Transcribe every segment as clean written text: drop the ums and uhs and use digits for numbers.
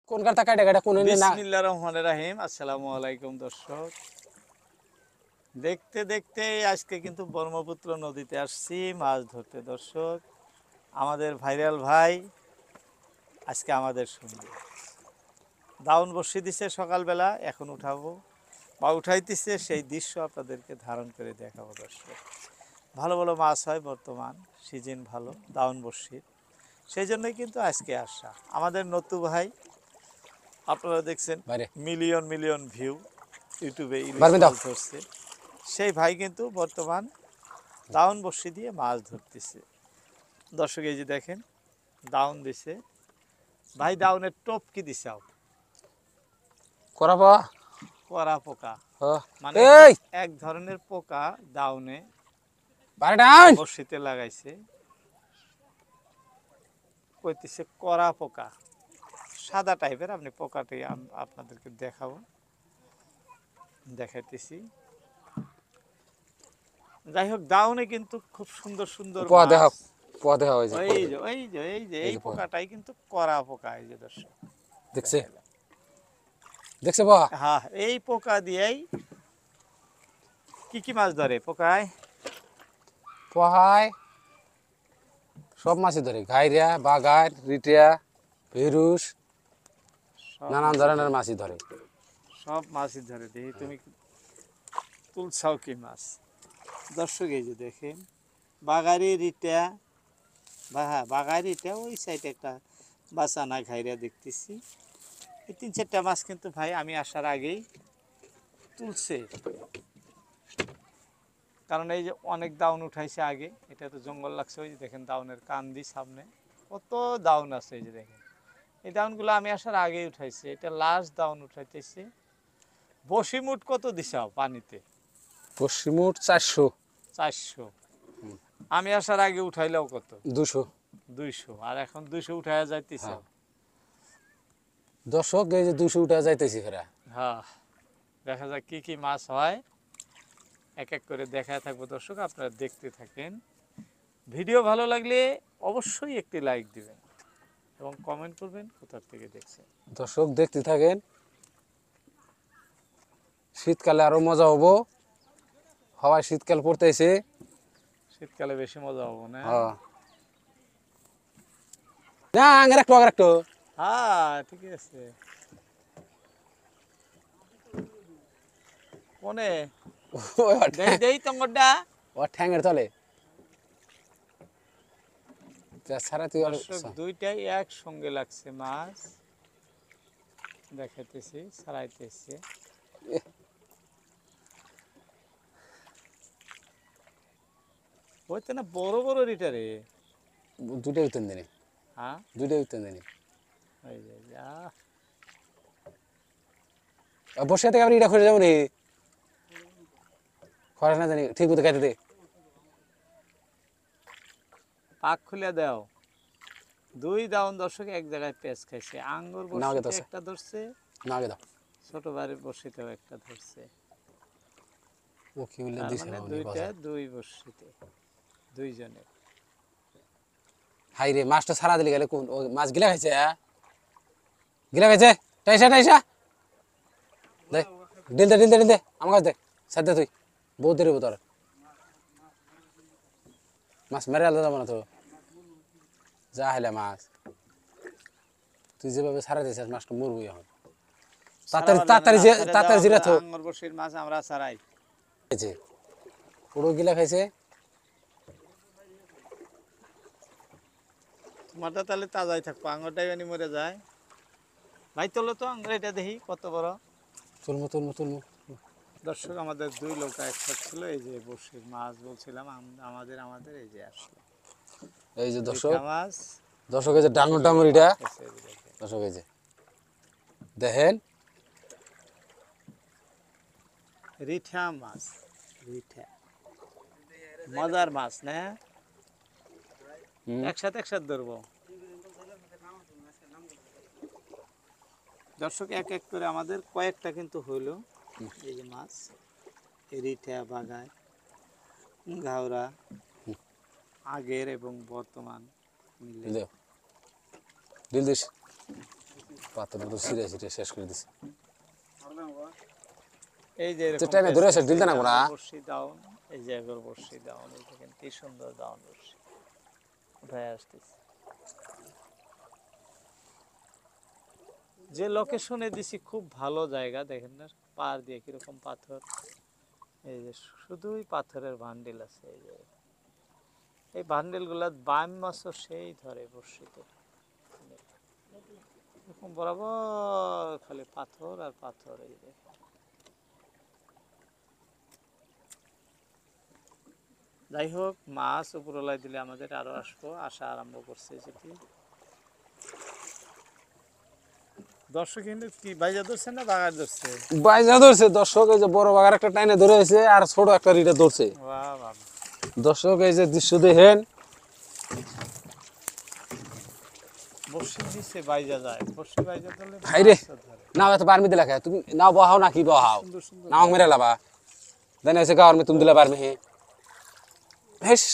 কোন কাটা কাটা কাটা কোন না বিসমিল্লাহির রহমানির রহিম। আসসালামু আলাইকুম দর্শক, দেখতে দেখতে আজকে কিন্তু ব্রহ্মপুত্র নদীতে আসছি মাছ ধরতে। দর্শক, আমাদের ভাইরাল ভাই আজকে আমাদের সঙ্গে দাউন বসিয়ে দিছে সকালবেলা, এখন উঠাবো বা উঠাইতেছে, সেই দৃশ্য আপনাদেরকে ধারণ করে দেখাবো। দর্শক, ভালো ভালো মাছ হয়, বর্তমান সিজন ভালো দাউন বসির, সেই জন্যই কিন্তু আজকে আসা। আমাদের নতু ভাই, আপনারা দেখছেন বাইরে মিলিয়ন মিলিয়ন ভিউ ইউটিউবে, ইলিশ বারবে দাও মাছ ধরছে সেই ভাই কিন্তু বর্তমান দাউন বসি দিয়ে মাছ ধরতেছে। দর্শক, এই যে দেখেন দাউন দিছে ভাই, দাউনের টোপ কি দিছাও? করাবা করা পোকা, মানে এই এক ধরনের পোকা দাউনে বাইরে ডাউন বসিতে লাগাইছে, কইতেছে করা পোকা, সাদা টাইপের। আপনি পোকাটি আপনাদেরকে দেখাবো, দেখাইতেছি। যাই হোক, দাউনে কিন্তু খুব সুন্দর সুন্দর পোয়া দেখা মাছ। পোয়া দেখা হয়েছে এই পোকাটাই কিন্তু করা পোকা। এই যে দর্শক দেখছে দেখাইলাম। দেখছে পোয়া হ্যাঁ, এই পোকা দিয়েই কি কি মাছ ধরে পোকায়? পোহায় সব মাছই ধরে, ঘাইরিয়া বাগার রিটিয়া ভেরুস সব নানান মাছই ধরনের ধরে, মাছই ধরে। সব মাছই ধরে। দেখি তুমি তুলছাও কি মাছ? দর্শক, এই যে দেখেন বাগারি রিটা, হ্যাঁ বাগারি রিটা, ওই সাইডে একটা বাসানা ঘাইরিয়া দেখতেছি। এই 3-4টা মাছ কিন্তু ভাই আমি আসার আগেই তুলছে, কারণ এই যে অনেক দাউন উঠাইছে আগে, এটা তো জঙ্গল লাগছে। ওই যে দেখেন দাউনের কান্দি সামনে কত দাউন আছে। এই যে দেখেন এই দাউনগুলো আমি আসার আগেই উঠাইছে, এটা লাস্ট দাউন উঠাইতেছে। বসিমুট কত দিছাও পানিতে? পশ্চিমুট 400 400। আমি আসার আগে উঠাইলেও কত? 200 200। আর এখন 200 উঠাইয়া যাইতেছে। হ্যাঁ দর্শক, এই যে 200 উঠা যাইতেছি ফেরা। হ্যাঁ, দেখা যাক কি কি মাছ হয়, এক এক করে দেখায় থাকবো। দর্শক, আপনারা দেখতে থাকেন। ভিডিও ভালো লাগলে অবশ্যই একটি লাইক দিবেন এবং কমেন্ট করবেন কোথা থেকে দেখছেন। দর্শক দেখতে থাকেন, শীতকালে আরো মজা হবো। হাওয়ায় শীতকাল পড়তেছে। শীতকালে বেশি মজা হবো না? হ্যাঁ না আঙের একটু আগের একটু হ্যাঁ, ঠিক আছে। কোনে দেই দেই তোমারটা। ও ঠ্যাঙের তলে ছাড়া তুই আর দর্শক, দুইটাই একসঙ্গে লাগছে মাছ, দেখাইতেছি ছাড়াইতেছে। হইতে না বড় বড় রিটারে। দুটাই উত্তর দিনে, হ্যাঁ, দুটাই উত্তর দিনে ওই যে যা। বসে থেকে আপনি এটা খুঁজে যাবো নি খরচ না জানি ঠিক মতো খাইতে দে। পাক খুলে দাও। দুই দাউন দর্শক এক জায়গায় পেঁচ খাইছে। আঙ্গুর না আগে বড়শিতে দাও একটা ধরছে, না আগে দাও ছোট বাড়ির বড়শিতেও একটা ধরছে। ও কি বললে তার দিছে মানে বাবু দুইটা, বাজার। দুই বড়শিতে দুইজনের। হাই রে মাছটা ছাড়া দিলে গেলে কোন ও মাছ গিলা খাইছে গিলা খাইছে টাইসা টাইসা দে ডিল দে আমার কাছে দে সাথে তুই বহুত দেরি হবো তোর মাছ মেরে আলাদা যাবো না তো যা হেলে মাছ তুই যেভাবে ছাড়া দিয়েছিস মাছটা মরবই এখন তাড়াতাড়ি তাড়াতাড়ি তাড়াতাড়ি জিরা তো আঙ্গুর বড়শির মাছ আমরা ছাড়াই। খাইছে পুরো গিলা খাইছে। তোমারটা তাহলে তাজাই থাকবো, আঙ্গুরটাই বানি মরে যায়। ভাই তোলো তো আঙ্গুর, এটা দেখি কত বড়। তুলমু তুলমু তুলমু দর্শক, আমাদের দুই লোক একসাথে ছিল। এই যে বড়শির মাছ বলছিলাম, আমাদের আমাদের এই যে আসলো এই যে দর্শক, রিঠা মাছ। দর্শক এই যে ডাঙর ডাঙর এটা খাইছে, এই যে দেখেন। দর্শক এই যে দেখেন রিঠা মাছ, রিঠা মজার মাছ না? একসাথে একসাথে ধরবো। দর্শক, এক এক করে আমাদের কয়েকটা কিন্তু হইলো। এই যে মাছ, রিঠা বাগায় ঘাওড়া আগের এবং বর্তমান মিলে। দিল দিস পাথর তো ছিঁড়ে ছিঁড়ে শেষ করে দিছে। এই যে এরকম টেনে ধরে আছে, ঢিলতে না মোরা। বর্ষি ডাউন, এই যে একবার বর্ষি ডাউন, এই দেখেন কি সুন্দর ডাউন বর্ষি উঠায় আসতেছে। যে লোকেশনে দিছি খুব ভালো জায়গা, দেখেন না পার দিয়ে কিরকম পাথর, এই যে শুধুই পাথরের বান্ডিল আছে। এই যে এই বান্ডিল গুলা বাম মাছও সেই ধরে বর্ষিতে, এরকম বরাবর খালি পাথর আর পাথর। এই যে যাই হোক, মাছ উপরওয়ালায় দিলে আমাদের আরো আসবো, আসা আরম্ভ করছে যেটি। দর্শক কিন্তু কি বাইজা ধরছে না বাগার ধরছে? বাইজা ধরছে দর্শক, এই যে বড় বাগার একটা টাইনে ধরে আছে আর ছোট একটা রিটা ধরছে। বাহ বাহ, দর্শক এই যে দৃশ্য দেখেন, বর্ষি দিছে বাইজা যায়, বর্ষি বাইজা ধরলে হাই রে, মাছও ধরে। নাও এত পারমি দিলা খায় তুমি, নাও বহাও নাকি বহাও, সুন্দর সুন্দর নাও মেরে লাবা দেন এসে গাওয়ার মে তুমি দিলা পারমি হে হেস।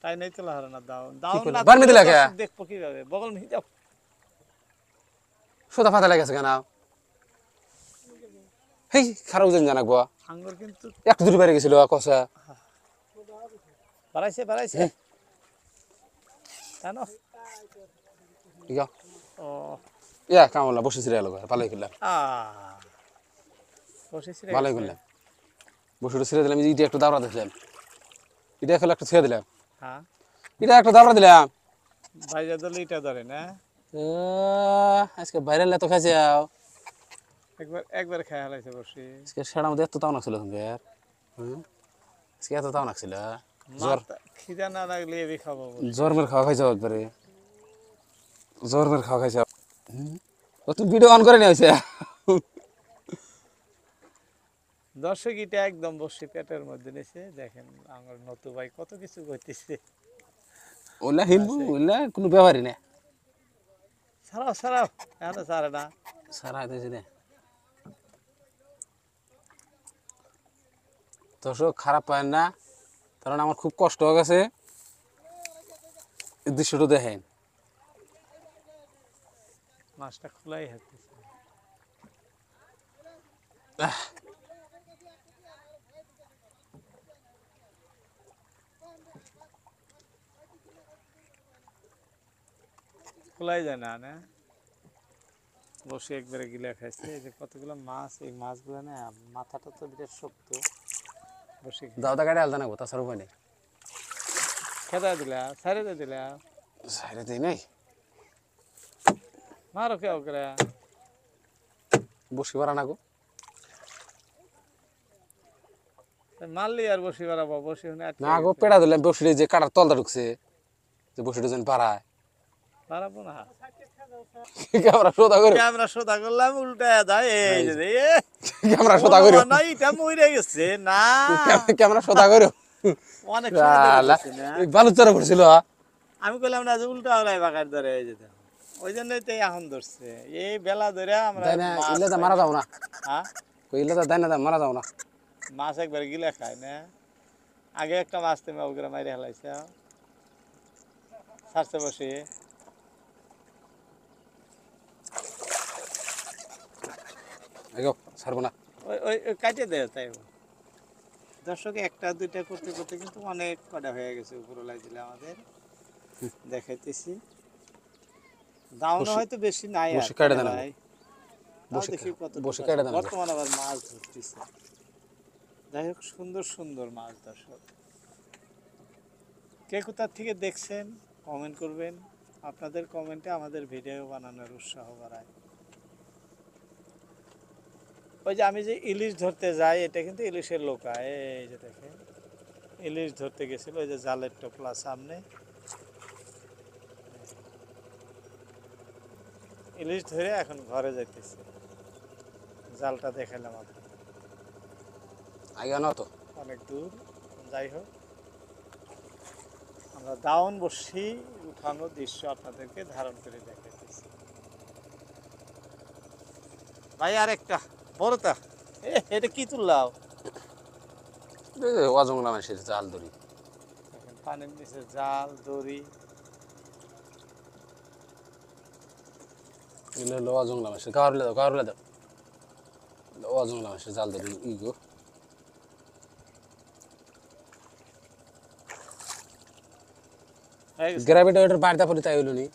তাই নাই তো লাহার না দাও দাও করলে? না, বারমি দিলা কে? দেখবো কিভাবে, বগল নিয়ে যাও। সোদা ফাতা লেগেছে কেন? হেই খারাপ যেন জানাকবো, আঙ্গুর কিন্তু একটু দূরে বাইরে গেছিল কষা। বাড়াইছে বাড়াইছে জানো। ইয়া ও ইয়া কামলা বসে ছিড়ে গেল, ভালোই করলাম, বসেছি ভালোই করলাম। বসে ছিড়ে দিলাম, ইটা একটু দাবড়া দিলাম, এটা খেলে একটু ছেড়ে দিলাম, হ্যাঁ, এটা একটু দাবড়া দিলাম। বাইজা ধরলে এটা ধরে না, আজকে বাইরের তো খাইছে, একবার একবার খেয়ে হালাইছে বসে। আজকে সেটার মধ্যে এত তাও নাকছিল তোমাকে, আজকে এত তাও নাকছিল। জ্বর, খিদা না লাগলে এবি খাবো বসে। জ্বর মের খাওয়া খাইছ একবারে, জ্বর মের খাওয়া খাইছ। ও তুমি ভিডিও অন করে নিয়ে হয়েছে। দর্শক এটা একদম বসে পেটের মধ্যে নিছে, দেখেন আমার নতু ভাই কত কিছু করতেছে। ওলা হিলবু, ওলা কোনো ব্যাপারই না, ছাড়াও ছাড়াও, এখনো ছাড়ে না। সারা দিয়েছে রে দর্শক, খারাপ পায় না, কারণ আমার খুব কষ্ট হয়ে গেছে। এই দৃশ্যটা দেখেন, মাছটা খোলাই হাঁটতেছে। খোলাই যায় না না, বসে একবারে গিলা খাইছে। এই যে কতগুলো মাছ, এই মাছগুলো না মাথাটা তো বিরাট শক্ত। বসে দাওদা গাড়ি আলদা নাকবো, তাছাড়া উপায় নেই। খেদা দিলা, ছাড়ে দিলা, সাইডে দিই নাই, মারো কেউ করে। বসি পারা নাকো, মারলি আর বসে বেড়াবো, বসে না গো পেড়া দিলাম, বসিরে যে কাটার তলটা ঢুকছে, যে বসিটা যেন পারায়। পারাবো না, ক্যামেরা সোদা করে, ক্যামেরা সোদা করলাম উল্টা যায়। এই যে ক্যামেরা সোদা করে, না, এটা মরে গেছে না, ক্যামেরা সোদা করে। অনেক সময় ধরে গেছে না। বালুচরা পড়ছিল, আমি কইলাম না যে উল্টা হলাই বাগার ধরে, এই যে দেখো। ওই জন্যই তো এখন ধরছে, এই বেলা ধরে আমরা তাই না? মাছ ইলে তো খাই। মারা যাও না, হ্যাঁ, ইলে তো দেয় না, মারা যাও না। মাছ একবার গিলা খায় না। আগে একটা মাছ তুমি ওগুলো মাইরে হেলাইছ, ছাড়ছে বসে। এগো ছাড়বো না। ওই ওই ওই কাটে দেয় তাই। দর্শক একটা দুইটা করতে করতে কিন্তু অনেক কটা হয়ে গেছে, উপরওয়ালাই দিলে আমাদের দেখাইতেছি। দাউন হয়তো বেশি নাই, বসে কেটে দেন, ভাই বসে দেখি কত বসে কেটে দেন। বর্তমানে আবার মাছ ধরতেছে। যাই হোক, সুন্দর সুন্দর মাছ। দর্শক কে কোথা থেকে দেখছেন কমেন্ট করবেন, আপনাদের কমেন্টে আমাদের ভিডিও বানানোর উৎসাহ বাড়ায়। ওই যে আমি যে ইলিশ ধরতে যাই, এটা কিন্তু ইলিশের লোকা। এই যে দেখেন, ইলিশ ধরতে গেছিল, ওই যে জালের টোপলা সামনে, ইলিশ ধরে এখন ঘরে যাইতেছে। জালটা দেখালাম আপনার, আগে না তো অনেক দূর। যাই হোক, আমরা দাউন বসি উঠানোর দৃশ্য আপনাদেরকে ধারণ করে দেখাইতেছি। ভাই আর একটা বড়টা, এটা কি তুললাও? অজংলা মানুষের জাল ধরি, দেখেন পানির নিচে জাল দড়ি, এগুলো লোয়া জংলা মাছ গাওয়ারলে দাও লোয়া জংলা মাছ জাল ধরে ইগো হয়ে গেছে। গ্রাভিটা ওটার বাড়িতে পড়ে তাই হইলো নি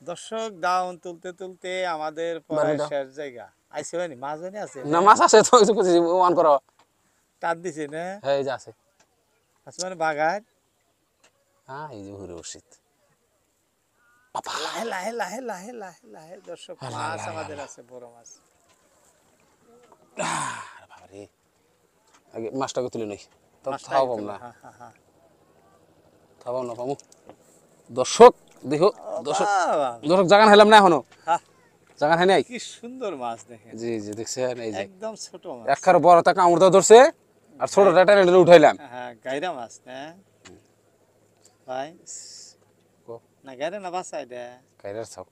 দর্শক ডাউন তুলতে তুলতে আমাদের প্রায় বারবিটা। শেষ জায়গা আইসে হয়নি মাছ জানি আছে না মাছ আছে তো কিছু কিছু অন করো টান দিছে না হ্যাঁ এই যে আছে আছে মানে বাগান হ্যাঁ এই যে ঘুরে বসিত লাহে লাহে লাহে লাহে লাহে লাহে দর্শক মাছ আমাদের আছে বড় মাছ বাবারে আগে মাছটাকে তুলে নই তো মাছটা খাওয়াবো একদম, না হ্যাঁ, হ্যাঁ, হ্যাঁ। খাওয়াবো না পামু দর্শক দেখো দর্শক বাবা, দর্শক জাগান হেলাম না এখনো হ্যাঁ, জাগান হয় নাই কি সুন্দর মাছ দেখেন জি জি দেখছেন এই যে একদম ছোট মাছ একখার বড় তা কামড়টা ধরছে আর ছোটটা টেনে উঠাইলাম হ্যাঁ গাইরা মাছ না ভাই না গাইরা না বাসায় দে কাইরার ছাও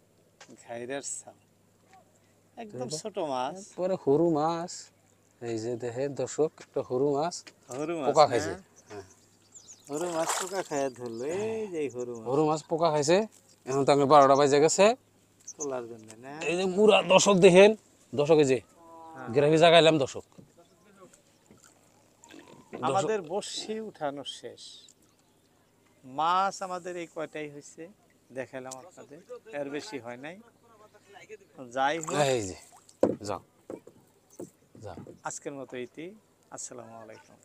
ঘাইরের সাম একদম ছোট মাছ পরে হরু মাছ এই যে দেখে দর্শক একটা হরু মাছ হরু মাছ পোকা না? খাইছে হ্যাঁ হরু মাছ পোকা খাইয়া ধরলো এই যে এই হরু মাছ হরু মাছ পোকা খাইছে এখন তো আমি 12টা বাজে গেছে তোলার জন্য না এই যে পুরা দর্শক দেখেন দর্শক এই যে গ্রাভি জাগাইলাম দর্শক আমাদের বর্ষি উঠানো শেষ মাছ আমাদের এই কয়টাই হয়েছে দেখালাম আপনাদের এর বেশি হয় নাই যাই হোক এই যে যাও যাও আজকের মতো ইতি আসসালামু আলাইকুম